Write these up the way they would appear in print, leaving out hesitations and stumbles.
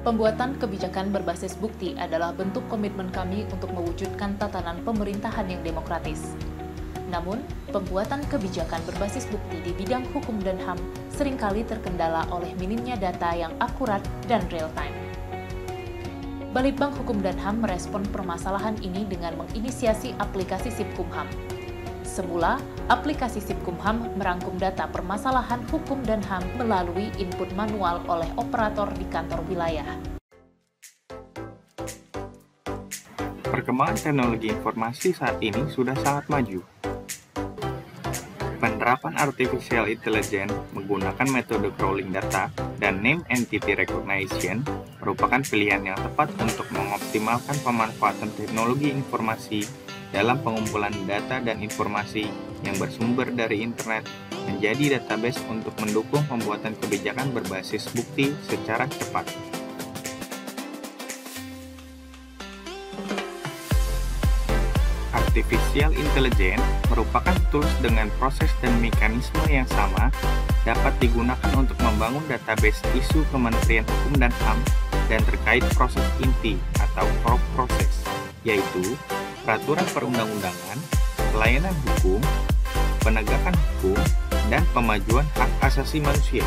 Pembuatan kebijakan berbasis bukti adalah bentuk komitmen kami untuk mewujudkan tatanan pemerintahan yang demokratis. Namun, pembuatan kebijakan berbasis bukti di bidang hukum dan HAM seringkali terkendala oleh minimnya data yang akurat dan real-time. Balitbang Hukum dan HAM merespon permasalahan ini dengan menginisiasi aplikasi Sipkumham. Semula, aplikasi Sipkumham merangkum data permasalahan hukum dan HAM melalui input manual oleh operator di kantor wilayah. Perkembangan teknologi informasi saat ini sudah sangat maju. Penerapan artificial intelligence menggunakan metode crawling data dan name entity recognition merupakan pilihan yang tepat untuk mengoptimalkan pemanfaatan teknologi informasi dalam pengumpulan data dan informasi yang bersumber dari internet menjadi database untuk mendukung pembuatan kebijakan berbasis bukti secara cepat. Artificial intelligence merupakan tools dengan proses dan mekanisme yang sama dapat digunakan untuk membangun database isu Kementerian Hukum dan HAM dan terkait proses inti atau core process, yaitu peraturan perundang-undangan, pelayanan hukum, penegakan hukum, dan pemajuan hak asasi manusia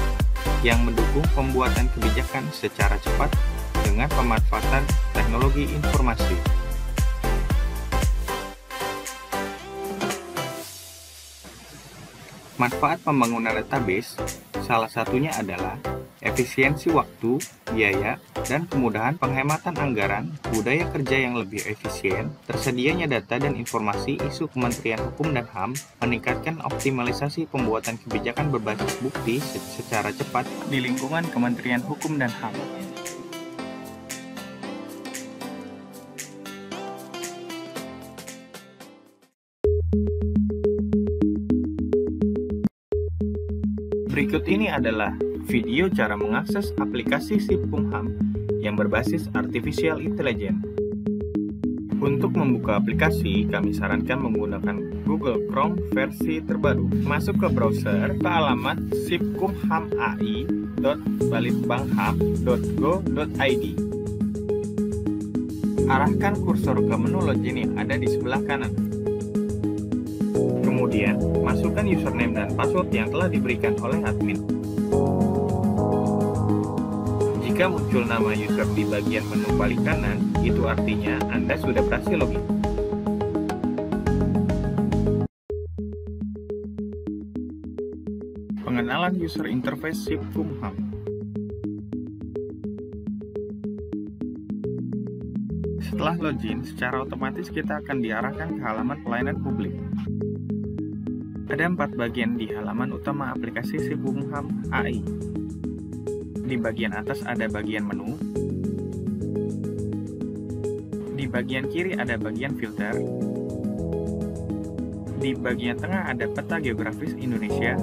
yang mendukung pembuatan kebijakan secara cepat dengan pemanfaatan teknologi informasi. Manfaat pembangunan database salah satunya adalah efisiensi waktu, biaya, dan kemudahan penghematan anggaran, budaya kerja yang lebih efisien, tersedianya data dan informasi isu Kementerian Hukum dan HAM, meningkatkan optimalisasi pembuatan kebijakan berbasis bukti secara cepat di lingkungan Kementerian Hukum dan HAM. Berikut ini adalah video cara mengakses aplikasi Sipkumham yang berbasis Artificial Intelligence. Untuk membuka aplikasi, kami sarankan menggunakan Google Chrome versi terbaru. Masuk ke browser ke alamat sipkumhamai.balitbangham.go.id. Arahkan kursor ke menu login yang ada di sebelah kanan. Kemudian, masukkan username dan password yang telah diberikan oleh admin. Jika muncul nama user di bagian menu paling kanan, itu artinya Anda sudah berhasil login. Pengenalan user interface Sipkumham. Setelah login, secara otomatis kita akan diarahkan ke halaman pelayanan publik. Ada 4 bagian di halaman utama aplikasi Sipkumham AI. Di bagian atas ada bagian menu. Di bagian kiri ada bagian filter. Di bagian tengah ada peta geografis Indonesia.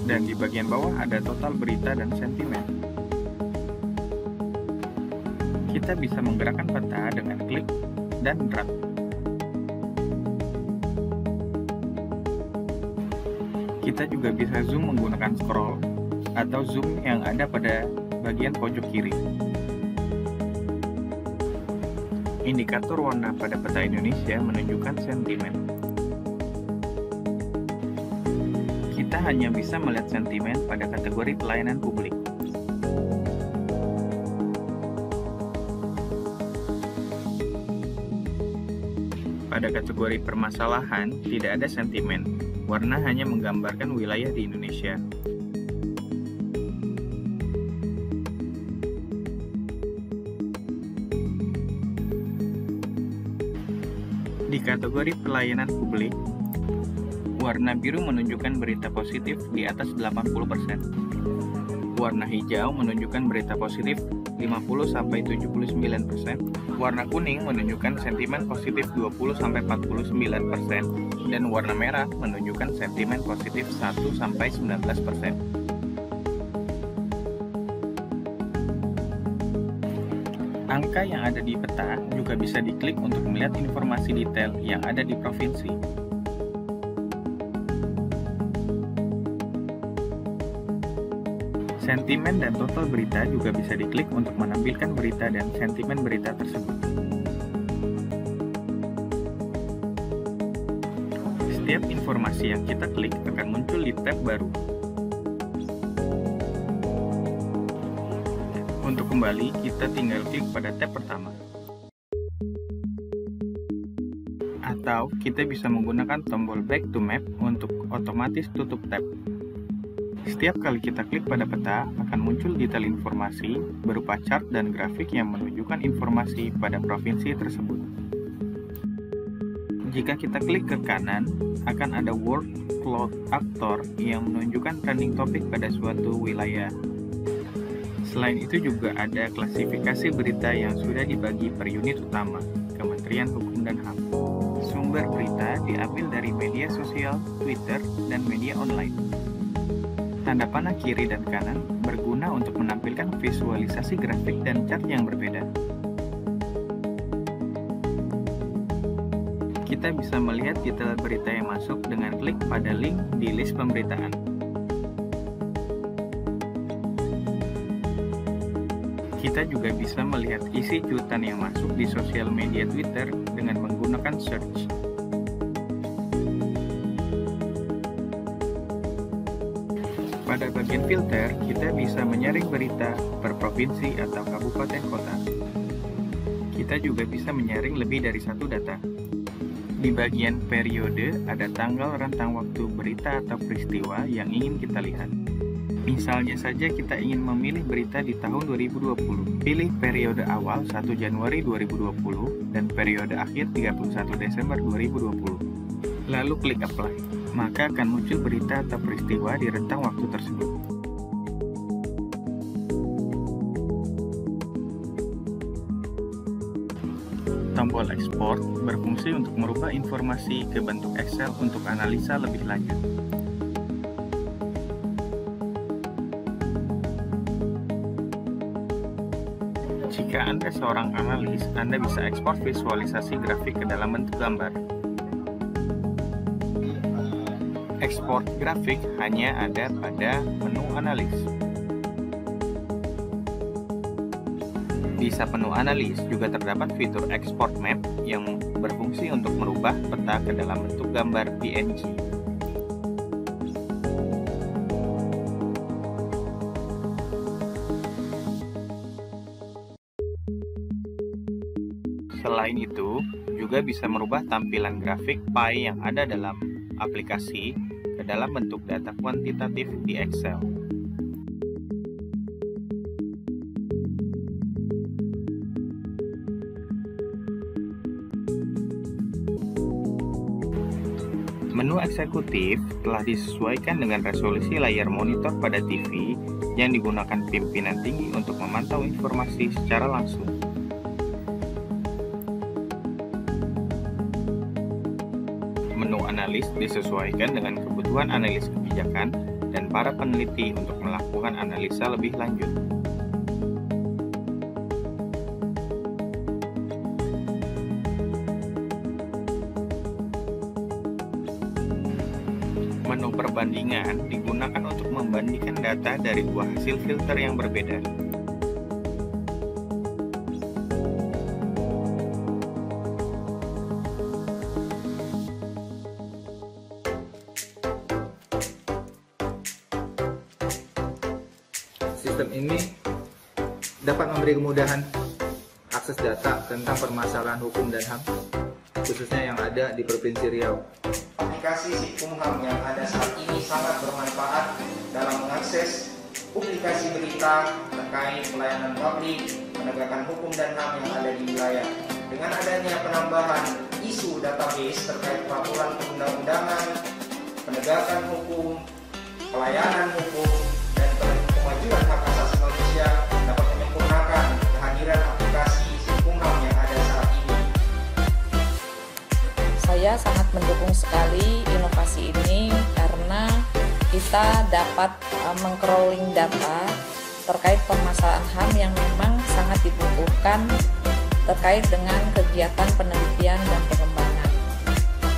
Dan di bagian bawah ada total berita dan sentimen. Kita bisa menggerakkan peta dengan klik dan drag. Kita juga bisa zoom menggunakan scroll atau zoom yang ada pada bagian pojok kiri. Indikator warna pada peta Indonesia menunjukkan sentimen. Kita hanya bisa melihat sentimen pada kategori pelayanan publik. Pada kategori permasalahan, tidak ada sentimen. Warna hanya menggambarkan wilayah di Indonesia. Di kategori pelayanan publik, warna biru menunjukkan berita positif di atas 80%. Warna hijau menunjukkan berita positif 50-79%. Warna kuning menunjukkan sentimen positif 20-49%. Dan warna merah menunjukkan sentimen positif 1-19%. Angka yang ada di peta juga bisa diklik untuk melihat informasi detail yang ada di provinsi. Sentimen dan total berita juga bisa diklik untuk menampilkan berita dan sentimen berita tersebut. Setiap informasi yang kita klik akan muncul di tab baru. Untuk kembali, kita tinggal klik pada tab pertama. Atau kita bisa menggunakan tombol back to map untuk otomatis tutup tab. Setiap kali kita klik pada peta, akan muncul detail informasi berupa chart dan grafik yang menunjukkan informasi pada provinsi tersebut. Jika kita klik ke kanan, akan ada word cloud actor yang menunjukkan trending topik pada suatu wilayah. Selain itu juga ada klasifikasi berita yang sudah dibagi per unit utama, Kementerian Hukum dan HAM. Sumber berita diambil dari media sosial, Twitter, dan media online. Tanda panah kiri dan kanan berguna untuk menampilkan visualisasi grafik dan chart yang berbeda. Kita bisa melihat detail berita yang masuk dengan klik pada link di list pemberitaan. Kita juga bisa melihat isi cuitan yang masuk di sosial media Twitter dengan menggunakan search. Pada bagian filter, kita bisa menyaring berita per provinsi atau kabupaten kota. Kita juga bisa menyaring lebih dari satu data. Di bagian periode, ada tanggal rentang waktu berita atau peristiwa yang ingin kita lihat. Misalnya saja kita ingin memilih berita di tahun 2020. Pilih periode awal 1 Januari 2020 dan periode akhir 31 Desember 2020. Lalu klik apply. Maka akan muncul berita atau peristiwa di rentang waktu tersebut. Tombol ekspor berfungsi untuk merubah informasi ke bentuk Excel untuk analisa lebih lanjut. Jika Anda seorang analis, Anda bisa ekspor visualisasi grafik ke dalam bentuk gambar. Ekspor grafik hanya ada pada menu analis. Di menu analis juga terdapat fitur export map yang berfungsi untuk merubah peta ke dalam bentuk gambar PNG. Selain itu, juga bisa merubah tampilan grafik pie yang ada dalam aplikasi ke dalam bentuk data kuantitatif di Excel. Menu eksekutif telah disesuaikan dengan resolusi layar monitor pada TV yang digunakan pimpinan tinggi untuk memantau informasi secara langsung. Menu analis disesuaikan dengan kebutuhan analis kebijakan dan para peneliti untuk melakukan analisa lebih lanjut. Menu perbandingan digunakan untuk membandingkan data dari dua hasil filter yang berbeda. Sistem ini dapat memberi kemudahan akses data tentang permasalahan hukum dan HAM, khususnya yang ada di Provinsi Riau. Aplikasi Sikumham yang ada saat ini sangat bermanfaat dalam mengakses publikasi berita terkait pelayanan publik, penegakan hukum dan HAM yang ada di wilayah. Dengan adanya penambahan isu database terkait peraturan perundang-undangan, penegakan hukum, pelayanan hukum, dan kemajuan hak asasi manusia dapat menyempurnakan kehadiran aplikasi Sikumham yang ada saat ini. Saya sangat mendukung sekali inovasi ini karena kita dapat meng-crawling data terkait permasalahan HAM yang memang sangat dibutuhkan terkait dengan kegiatan penelitian dan pengembangan.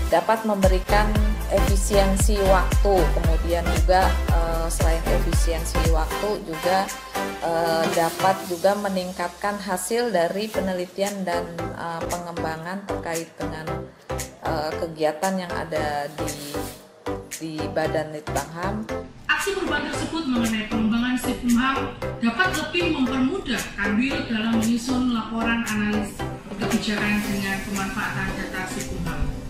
Dapat memberikan efisiensi waktu, kemudian juga selain efisiensi waktu juga dapat juga meningkatkan hasil dari penelitian dan pengembangan terkait dengan kegiatan yang ada di Badan Litbang. Aksi perubahan tersebut mengenai pengembangan Sikumham dapat lebih mempermudah Kanwil dalam menyusun laporan analis kebijakan dengan pemanfaatan data Sikumham.